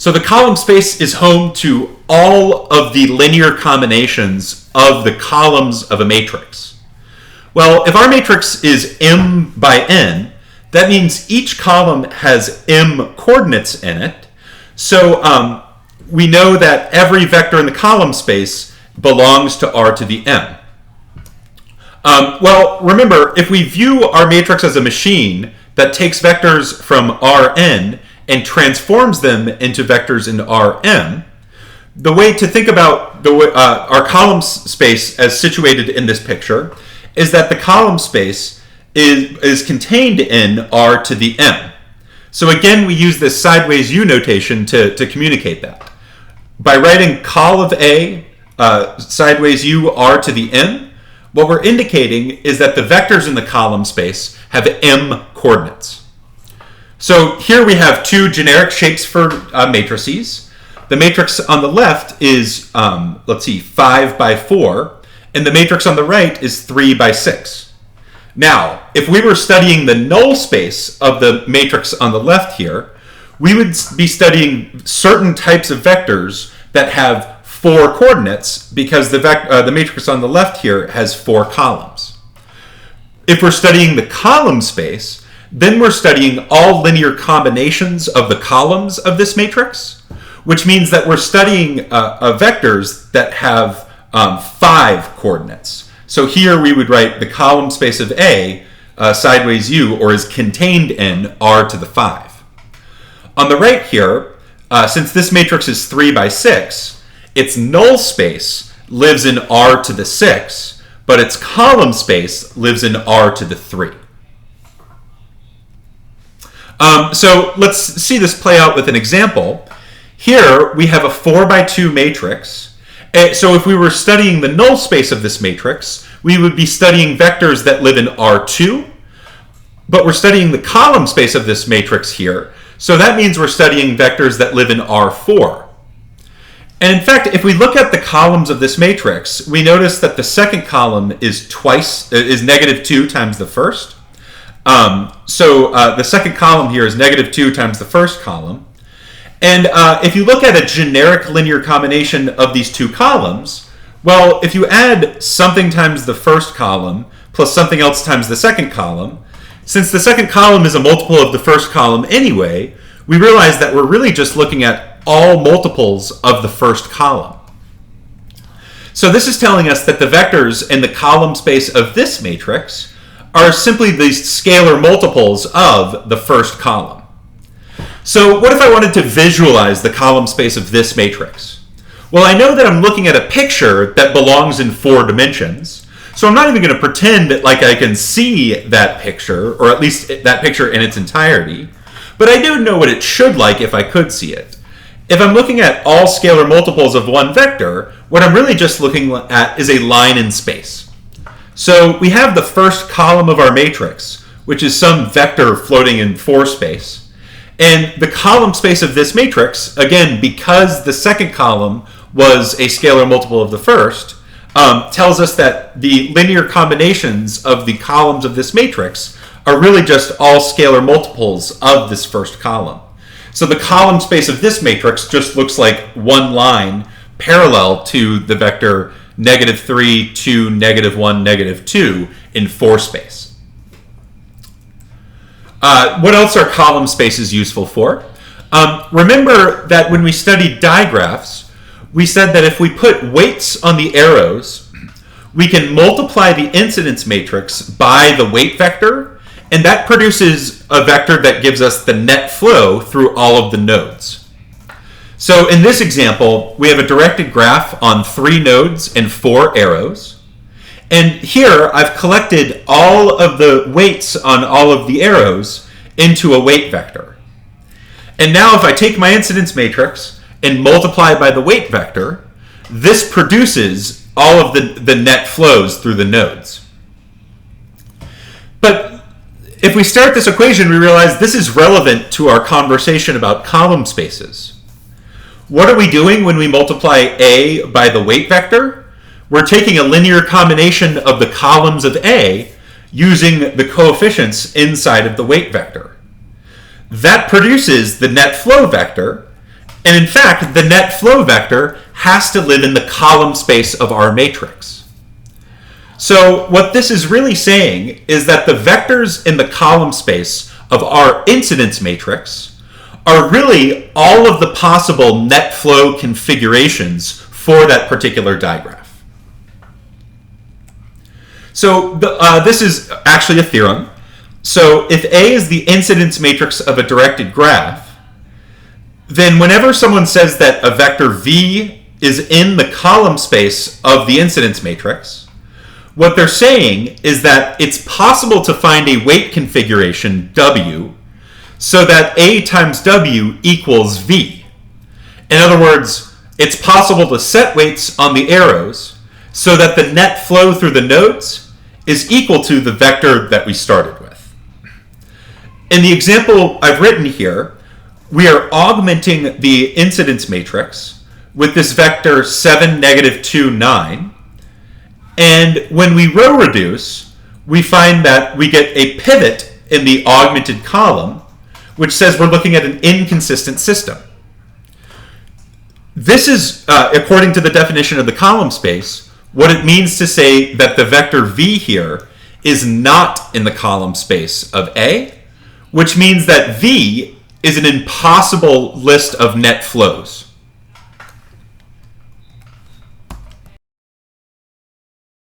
So the column space is home to all of the linear combinations of the columns of a matrix. Well, if our matrix is m by n, that means each column has m coordinates in it. So we know that every vector in the column space belongs to r to the m. Well, remember, if we view our matrix as a machine that takes vectors from Rn and transforms them into vectors in Rm, the way to think about our column space as situated in this picture is that the column space is contained in R to the m. So again, we use this sideways U notation to communicate that. By writing col of A sideways U R to the m, what we're indicating is that the vectors in the column space have m coordinates. So here we have two generic shapes for matrices. The matrix on the left is, 5 by 4, and the matrix on the right is 3 by 6. Now, if we were studying the null space of the matrix on the left here, we would be studying certain types of vectors that have 4 coordinates because the matrix on the left here has 4 columns. If we're studying the column space, then we're studying all linear combinations of the columns of this matrix, which means that we're studying vectors that have 5 coordinates. So here we would write the column space of A sideways U, or is contained in R to the 5. On the right here, since this matrix is 3 by 6, its null space lives in R to the 6, but its column space lives in R to the 3. So let's see this play out with an example. Here we have a 4 by 2 matrix. So if we were studying the null space of this matrix, we would be studying vectors that live in R2, but we're studying the column space of this matrix here. So that means we're studying vectors that live in R4. And in fact, if we look at the columns of this matrix, we notice that the second column is negative 2 times the first. So the second column here is negative 2 times the first column. And if you look at a generic linear combination of these two columns, well, if you add something times the first column plus something else times the second column, since the second column is a multiple of the first column anyway, we realize that we're really just looking at all multiples of the first column. So this is telling us that the vectors in the column space of this matrix are simply the scalar multiples of the first column. So what if I wanted to visualize the column space of this matrix? Well, I know that I'm looking at a picture that belongs in 4 dimensions, so I'm not even going to pretend like I can see that picture, or at least that picture in its entirety, but I do know what it should like if I could see it. If I'm looking at all scalar multiples of one vector, what I'm really just looking at is a line in space. So we have the first column of our matrix, which is some vector floating in 4 space. And the column space of this matrix, again, because the second column was a scalar multiple of the first, tells us that the linear combinations of the columns of this matrix are really just all scalar multiples of this first column. So the column space of this matrix just looks like one line parallel to the vector negative 3, 2, negative 1, negative 2 in 4 space. What else are column spaces useful for? Remember that when we studied digraphs, we said that if we put weights on the arrows, we can multiply the incidence matrix by the weight vector, and that produces a vector that gives us the net flow through all of the nodes. So in this example, we have a directed graph on 3 nodes and 4 arrows. And here I've collected all of the weights on all of the arrows into a weight vector. And now if I take my incidence matrix and multiply by the weight vector, this produces all of the net flows through the nodes. But if we start this equation, we realize this is relevant to our conversation about column spaces. What are we doing when we multiply A by the weight vector? We're taking a linear combination of the columns of A using the coefficients inside of the weight vector. That produces the net flow vector, And in fact, the net flow vector has to live in the column space of our matrix. So what this is really saying is that the vectors in the column space of our incidence matrix are really all of the possible net flow configurations for that particular digraph. So this is actually a theorem. So if A is the incidence matrix of a directed graph, then whenever someone says that a vector V is in the column space of the incidence matrix, what they're saying is that it's possible to find a weight configuration W so that A times W equals V. In other words, it's possible to set weights on the arrows so that the net flow through the nodes is equal to the vector that we started with. In the example I've written here, we are augmenting the incidence matrix with this vector 7, negative 2, 9. And when we row reduce, we find that we get a pivot in the augmented column, which says we're looking at an inconsistent system. This is, according to the definition of the column space, what it means to say that the vector V here is not in the column space of A, which means that V is an impossible list of net flows.